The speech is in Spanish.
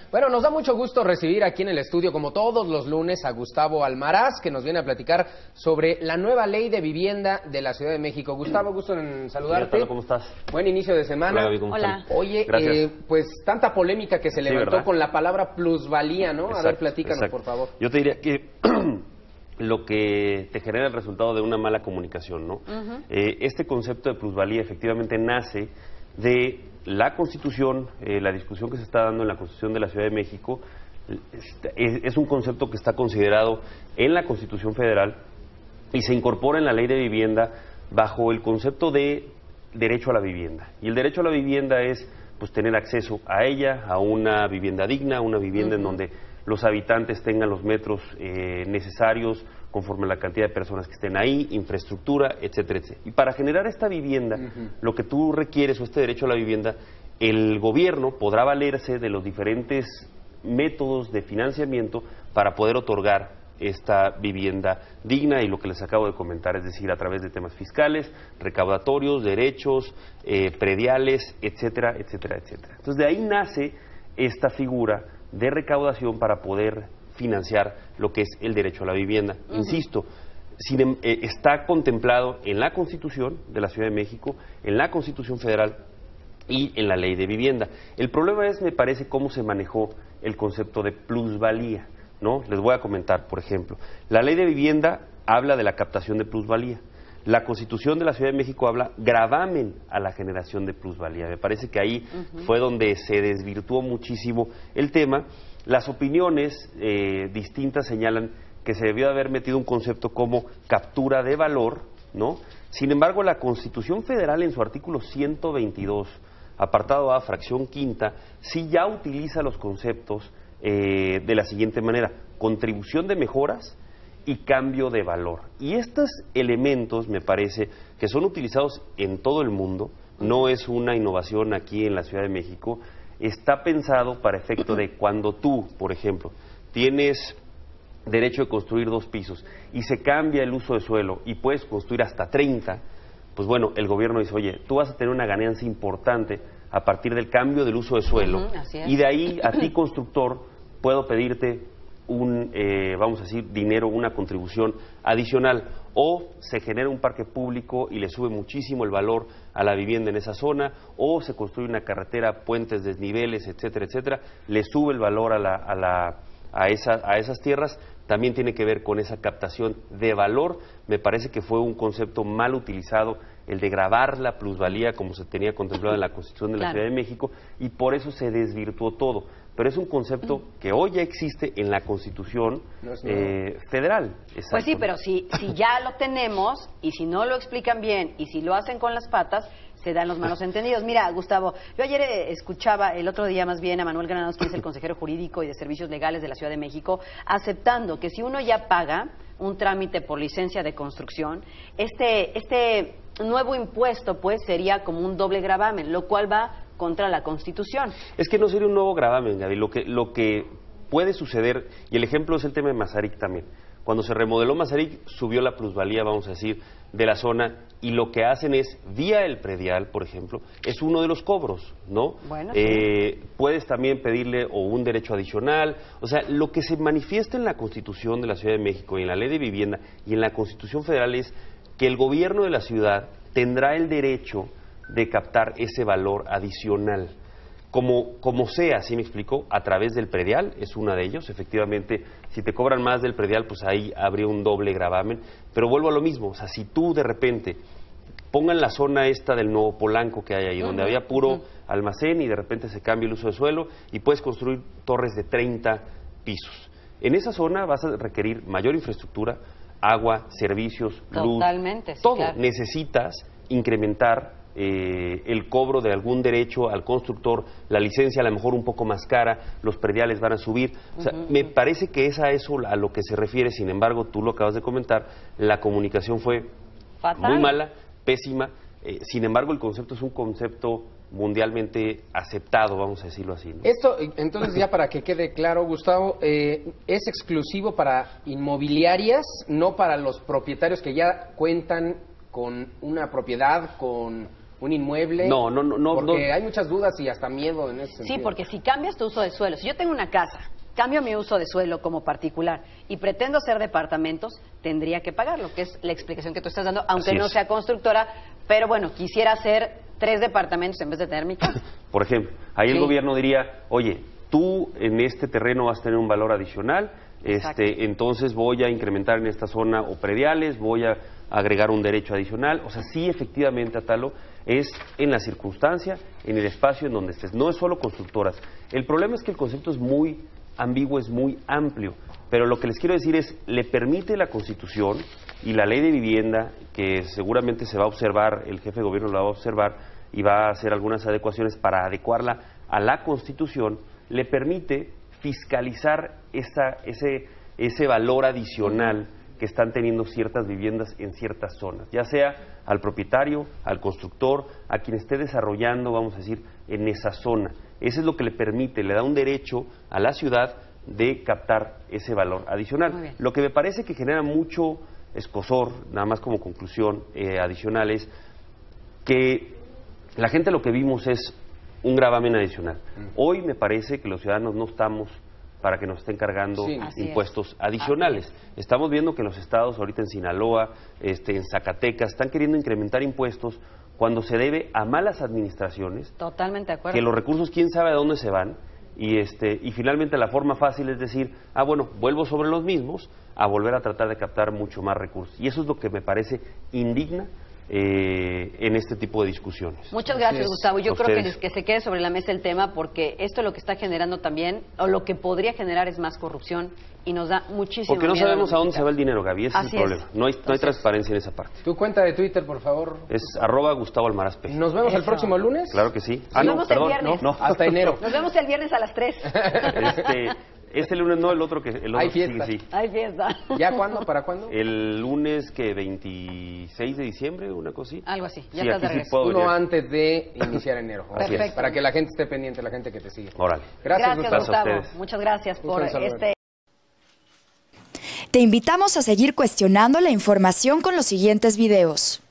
Bueno, nos da mucho gusto recibir aquí en el estudio, como todos los lunes, a Gustavo Almaraz, que nos viene a platicar sobre la nueva ley de vivienda de la Ciudad de México. Gustavo, gusto en saludarte. Hola, ¿cómo estás? Buen inicio de semana. Hola, Gaby, ¿cómo Hola. están? Oye, pues tanta polémica que se levantó ¿verdad? con la palabra plusvalía, ¿no? Exacto, A ver, platícanos, exacto. por favor. Yo te diría que lo que te genera el resultado de una mala comunicación, ¿no? Este concepto de plusvalía efectivamente nace de la Constitución, la discusión que se está dando en la Constitución de la Ciudad de México. Es un concepto que está considerado en la Constitución Federal y se incorpora en la Ley de Vivienda bajo el concepto de derecho a la vivienda. Y el derecho a la vivienda es pues tener acceso a ella, a una vivienda digna, una vivienda en donde los habitantes tengan los metros necesarios conforme a la cantidad de personas que estén ahí, infraestructura, etcétera, etcétera. Y para generar esta vivienda, lo que tú requieres o este derecho a la vivienda, el gobierno podrá valerse de los diferentes métodos de financiamiento para poder otorgar esta vivienda digna y lo que les acabo de comentar, es decir, a través de temas fiscales, recaudatorios, derechos, prediales, etcétera, etcétera, etcétera. Entonces, de ahí nace esta figura de recaudación para poder financiar lo que es el derecho a la vivienda. Insisto, está contemplado en la Constitución de la Ciudad de México, en la Constitución Federal y en la Ley de Vivienda. El problema es, me parece, cómo se manejó el concepto de plusvalía, ¿no? Les voy a comentar, por ejemplo, la Ley de Vivienda habla de la captación de plusvalía. La Constitución de la Ciudad de México habla gravamen a la generación de plusvalía. Me parece que ahí fue donde se desvirtuó muchísimo el tema. Las opiniones distintas señalan que se debió haber metido un concepto como captura de valor, ¿no? Sin embargo, la Constitución Federal en su artículo 122, apartado A, fracción quinta, sí ya utiliza los conceptos de la siguiente manera: contribución de mejoras y cambio de valor. Y estos elementos me parece que son utilizados en todo el mundo, no es una innovación aquí en la Ciudad de México, está pensado para efecto de cuando tú, por ejemplo, tienes derecho de construir 2 pisos y se cambia el uso de suelo y puedes construir hasta 30, pues bueno, el gobierno dice, oye, tú vas a tener una ganancia importante a partir del cambio del uso de suelo y de ahí a ti, constructor, puedo pedirte vamos a decir, dinero, una contribución adicional, o se genera un parque público y le sube muchísimo el valor a la vivienda en esa zona, o se construye una carretera, puentes, desniveles, etcétera, etcétera, le sube el valor a esas tierras. También tiene que ver con esa captación de valor. Me parece que fue un concepto mal utilizado el de gravar la plusvalía como se tenía contemplado en la Constitución de la Ciudad de México, y por eso se desvirtuó todo. Pero es un concepto que hoy ya existe en la Constitución federal. Exacto. Pues sí, pero si ya lo tenemos, y si no lo explican bien, y si lo hacen con las patas, se dan los malos entendidos. Mira, Gustavo, yo ayer escuchaba, el otro día más bien, a Manuel Granados, quien es el consejero jurídico y de servicios legales de la Ciudad de México, aceptando que si uno ya paga un trámite por licencia de construcción, este nuevo impuesto pues sería como un doble gravamen, lo cual va contra la Constitución. Es que no sería un nuevo gravamen, Gaby. Lo que puede suceder, y el ejemplo es el tema de Mazarik también. Cuando se remodeló Mazarik, subió la plusvalía, vamos a decir, de la zona, y lo que hacen es, vía el predial, por ejemplo, es uno de los cobros, ¿no? Bueno, sí. Puedes también pedirle o un derecho adicional. O sea, lo que se manifiesta en la Constitución de la Ciudad de México y en la Ley de Vivienda y en la Constitución Federal es que el gobierno de la ciudad tendrá el derecho de captar ese valor adicional. Como sea, ¿sí me explico? A través del predial, es una de ellos. Efectivamente, si te cobran más del predial, pues ahí habría un doble gravamen. Pero vuelvo a lo mismo, o sea, si tú de repente pongan la zona esta del Nuevo Polanco que hay ahí, donde había puro almacén y de repente se cambia el uso de suelo y puedes construir torres de 30 pisos. En esa zona vas a requerir mayor infraestructura, agua, servicios, luz, Sí, todo. claro. Necesitas incrementar el cobro de algún derecho al constructor, la licencia a lo mejor un poco más cara, los prediales van a subir. O sea, me parece que es a eso a lo que se refiere. Sin embargo, tú lo acabas de comentar, la comunicación fue Fatal. muy mala, pésima. Sin embargo, el concepto es un concepto mundialmente aceptado, vamos a decirlo así, ¿no? Esto, entonces, ya para que quede claro, Gustavo, es exclusivo para inmobiliarias, no para los propietarios que ya cuentan con una propiedad, con un inmueble? No. Porque hay muchas dudas y hasta miedo en ese sentido. Sí, porque si cambias tu uso de suelo, si yo tengo una casa, cambio mi uso de suelo como particular y pretendo hacer departamentos, tendría que pagarlo, que es la explicación que tú estás dando, aunque no sea constructora, pero bueno, quisiera hacer 3 departamentos en vez de tener mi casa. Por ejemplo, ahí el gobierno diría, oye, tú en este terreno vas a tener un valor adicional, entonces voy a incrementar en esta zona o prediales, voy a agregar un derecho adicional. O sea, sí, efectivamente, Atalo, es en la circunstancia, en el espacio en donde estés. No es solo constructoras. El problema es que el concepto es muy ambiguo, es muy amplio. Pero lo que les quiero decir es, le permite la Constitución y la Ley de Vivienda, que seguramente se va a observar, el jefe de gobierno la va a observar y va a hacer algunas adecuaciones para adecuarla a la Constitución, le permite fiscalizar ese valor adicional que están teniendo ciertas viviendas en ciertas zonas, ya sea al propietario, al constructor, a quien esté desarrollando, vamos a decir, en esa zona. Eso es lo que le permite, le da un derecho a la ciudad de captar ese valor adicional. Lo que me parece que genera mucho escozor, nada más como conclusión adicional, es que la gente lo que vimos es un gravamen adicional. Hoy me parece que los ciudadanos no estamos para que nos estén cargando impuestos adicionales. Estamos viendo que los estados, ahorita en Sinaloa, en Zacatecas, están queriendo incrementar impuestos cuando se debe a malas administraciones. Totalmente de acuerdo. Que los recursos, quién sabe a dónde se van. Y finalmente la forma fácil es decir, bueno, vuelvo sobre los mismos a volver a tratar de captar mucho más recursos. Y eso es lo que me parece indigna en este tipo de discusiones. Muchas gracias, Gustavo. Yo creo que se quede sobre la mesa el tema, porque esto lo que está generando también, o lo que podría generar, es más corrupción y nos da muchísimo porque no miedo sabemos a dónde se va el dinero, Gaby, ese es el problema. No hay transparencia en esa parte. Tu cuenta de Twitter, por favor. Es @Gustavo Almaraz P. ¿Nos vemos el próximo lunes? Claro que sí. Nos vemos el viernes. No, hasta enero. Nos vemos el viernes a las 3. Este lunes no, el otro Hay fiesta. Sí. Hay fiesta. ¿Ya cuándo? ¿Para cuándo? El lunes, que 26 de diciembre, una cosa así. Algo así, ya sí, estás de regreso. Uno antes de iniciar enero. Perfecto. Para que la gente esté pendiente, la gente que te sigue. Órale. Gracias Gustavo. A ustedes. Muchas gracias por este... Te invitamos a seguir cuestionando la información con los siguientes videos.